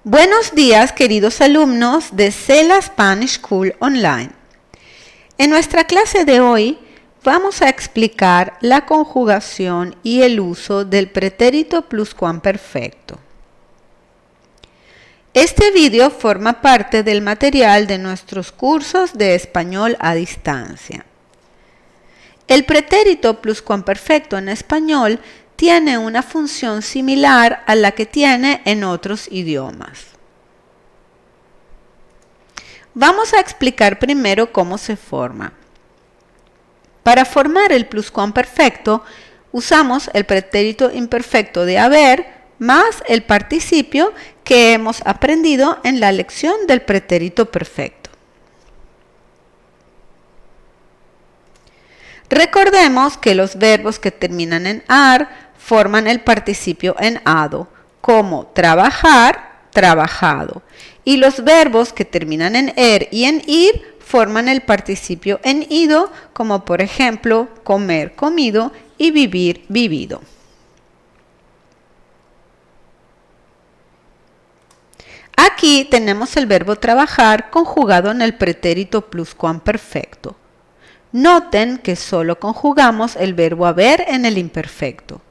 Buenos días, queridos alumnos de Cela Spanish School Online. En nuestra clase de hoy vamos a explicar la conjugación y el uso del pretérito pluscuamperfecto. Este video forma parte del material de nuestros cursos de español a distancia. El pretérito pluscuamperfecto en español tiene una función similar a la que tiene en otros idiomas. Vamos a explicar primero cómo se forma. Para formar el pluscuamperfecto, usamos el pretérito imperfecto de haber más el participio que hemos aprendido en la lección del pretérito perfecto. Recordemos que los verbos que terminan en ar forman el participio en ado, como trabajar, trabajado. Y los verbos que terminan en er y en ir forman el participio en ido, como por ejemplo comer, comido y vivir, vivido. Aquí tenemos el verbo trabajar conjugado en el pretérito pluscuamperfecto. Noten que solo conjugamos el verbo haber en el imperfecto.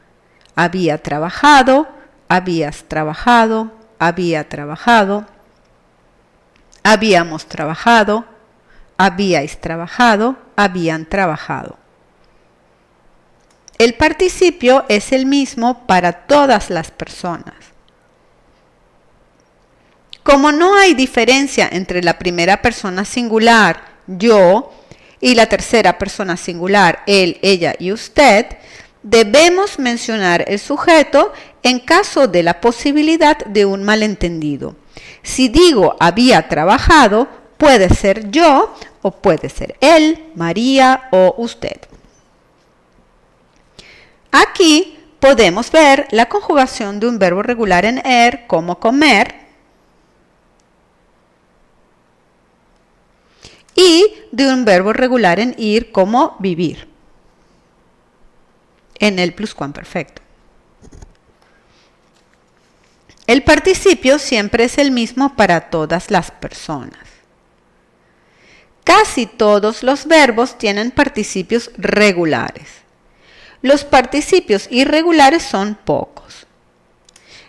Había trabajado, habías trabajado, había trabajado, habíamos trabajado, habíais trabajado, habían trabajado. El participio es el mismo para todas las personas. Como no hay diferencia entre la primera persona singular, yo, y la tercera persona singular, él, ella y usted, debemos mencionar el sujeto en caso de la posibilidad de un malentendido. Si digo había trabajado, puede ser yo o puede ser él, María o usted. Aquí podemos ver la conjugación de un verbo regular en er como comer y de un verbo regular en ir como vivir en el pluscuamperfecto. El participio siempre es el mismo para todas las personas. Casi todos los verbos tienen participios regulares. Los participios irregulares son pocos.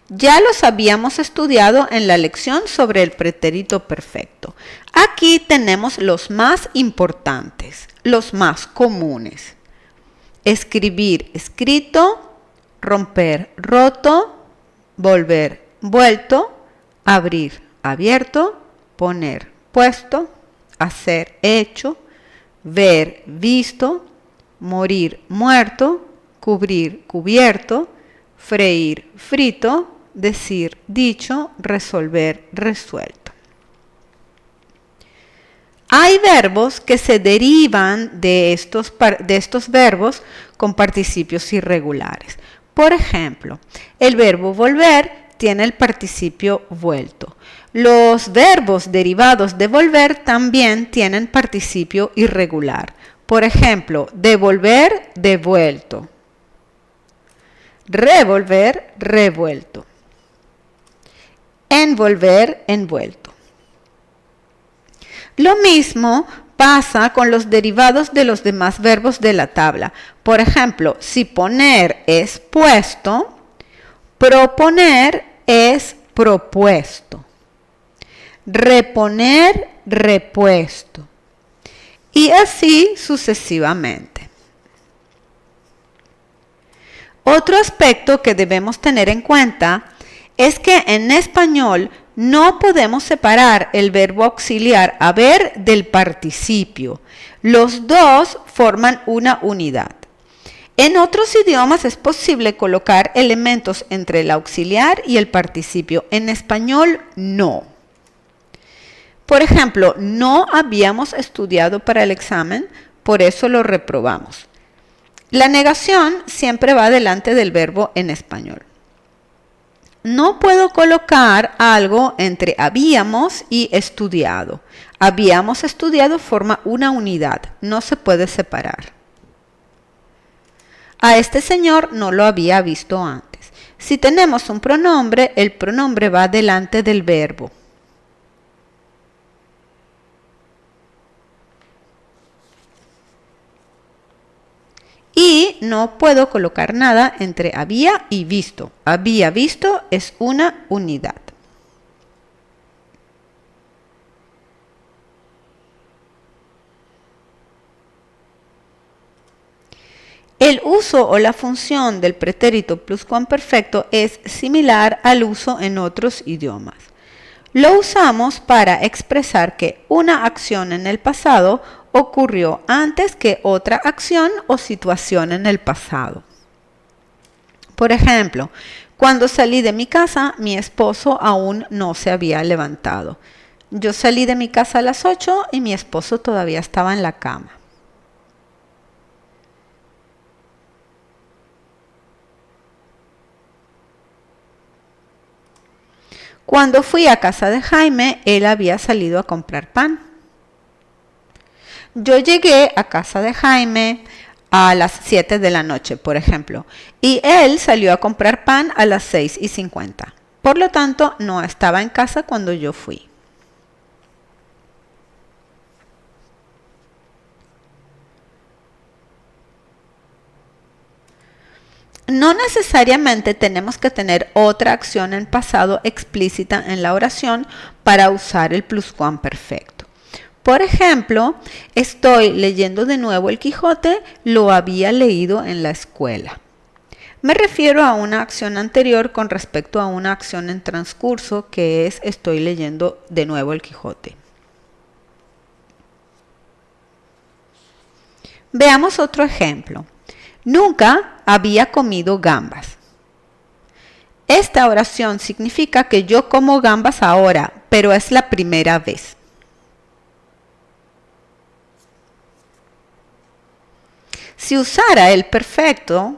Ya los habíamos estudiado en la lección sobre el pretérito perfecto. Aquí tenemos los más importantes, los más comunes. Escribir, escrito, romper, roto, volver, vuelto, abrir, abierto, poner, puesto, hacer, hecho, ver, visto, morir, muerto, cubrir, cubierto, freír, frito, decir, dicho, resolver, resuelto. Hay verbos que se derivan de estos verbos con participios irregulares. Por ejemplo, el verbo volver tiene el participio vuelto. Los verbos derivados de volver también tienen participio irregular. Por ejemplo, devolver, devuelto. Revolver, revuelto. Envolver, envuelto. Lo mismo pasa con los derivados de los demás verbos de la tabla. Por ejemplo, si poner es puesto, proponer es propuesto. Reponer, repuesto. Y así sucesivamente. Otro aspecto que debemos tener en cuenta es que en español no podemos separar el verbo auxiliar haber del participio. Los dos forman una unidad. En otros idiomas es posible colocar elementos entre el auxiliar y el participio. En español, no. Por ejemplo, no habíamos estudiado para el examen, por eso lo reprobamos. La negación siempre va delante del verbo en español. No puedo colocar algo entre habíamos y estudiado. Habíamos estudiado forma una unidad, no se puede separar. A este señor no lo había visto antes. Si tenemos un pronombre, el pronombre va delante del verbo. Y no puedo colocar nada entre había y visto. Había visto es una unidad. El uso o la función del pretérito pluscuamperfecto es similar al uso en otros idiomas. Lo usamos para expresar que una acción en el pasado ocurrió antes que otra acción o situación en el pasado. Por ejemplo, cuando salí de mi casa, mi esposo aún no se había levantado. Yo salí de mi casa a las 8 y mi esposo todavía estaba en la cama. Cuando fui a casa de Jaime, él había salido a comprar pan. Yo llegué a casa de Jaime a las 7 de la noche, por ejemplo, y él salió a comprar pan a las 6:50. Por lo tanto, no estaba en casa cuando yo fui. No necesariamente tenemos que tener otra acción en pasado explícita en la oración para usar el pluscuamperfecto. Por ejemplo, estoy leyendo de nuevo el Quijote, lo había leído en la escuela. Me refiero a una acción anterior con respecto a una acción en transcurso, que es estoy leyendo de nuevo el Quijote. Veamos otro ejemplo. Nunca había comido gambas. Esta oración significa que yo como gambas ahora, pero es la primera vez. Si usara el perfecto,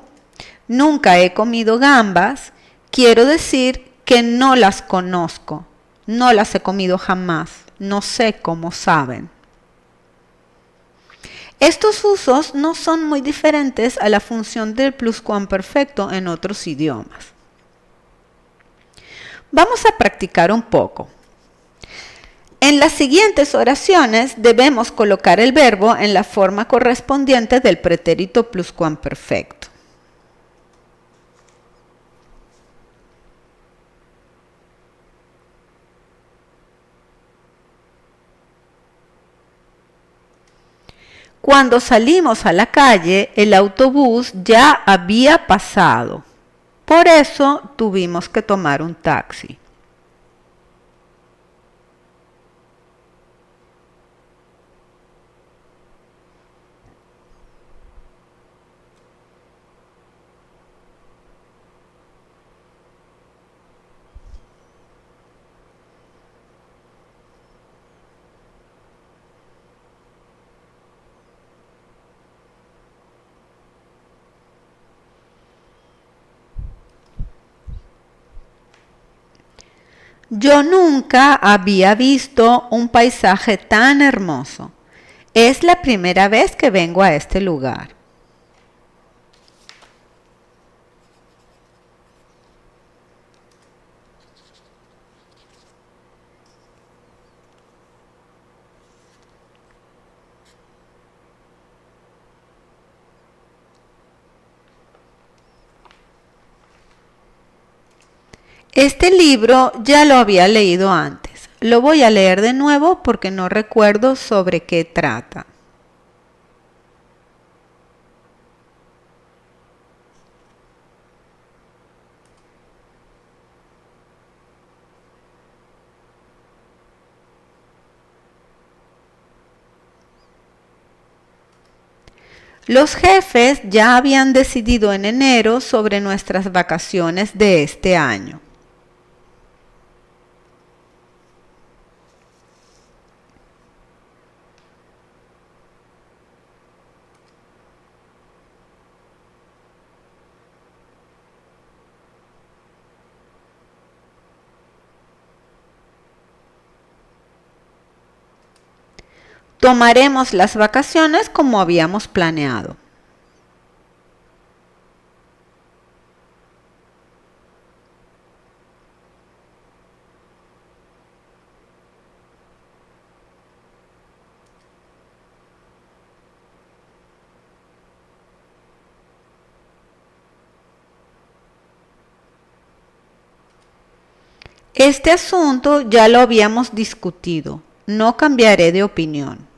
nunca he comido gambas, quiero decir que no las conozco, no las he comido jamás, no sé cómo saben. Estos usos no son muy diferentes a la función del pluscuamperfecto en otros idiomas. Vamos a practicar un poco. En las siguientes oraciones debemos colocar el verbo en la forma correspondiente del pretérito pluscuamperfecto. Cuando salimos a la calle, el autobús ya había pasado. Por eso tuvimos que tomar un taxi. Yo nunca había visto un paisaje tan hermoso. Es la primera vez que vengo a este lugar. Este libro ya lo había leído antes. Lo voy a leer de nuevo porque no recuerdo sobre qué trata. Los jefes ya habían decidido en enero sobre nuestras vacaciones de este año. Tomaremos las vacaciones como habíamos planeado. Este asunto ya lo habíamos discutido. No cambiaré de opinión.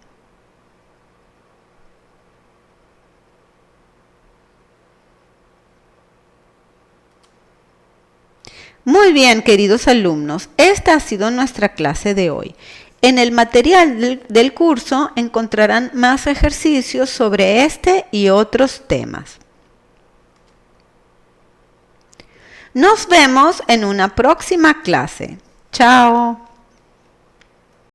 Muy bien, queridos alumnos, esta ha sido nuestra clase de hoy. En el material del curso encontrarán más ejercicios sobre este y otros temas. Nos vemos en una próxima clase. Chao.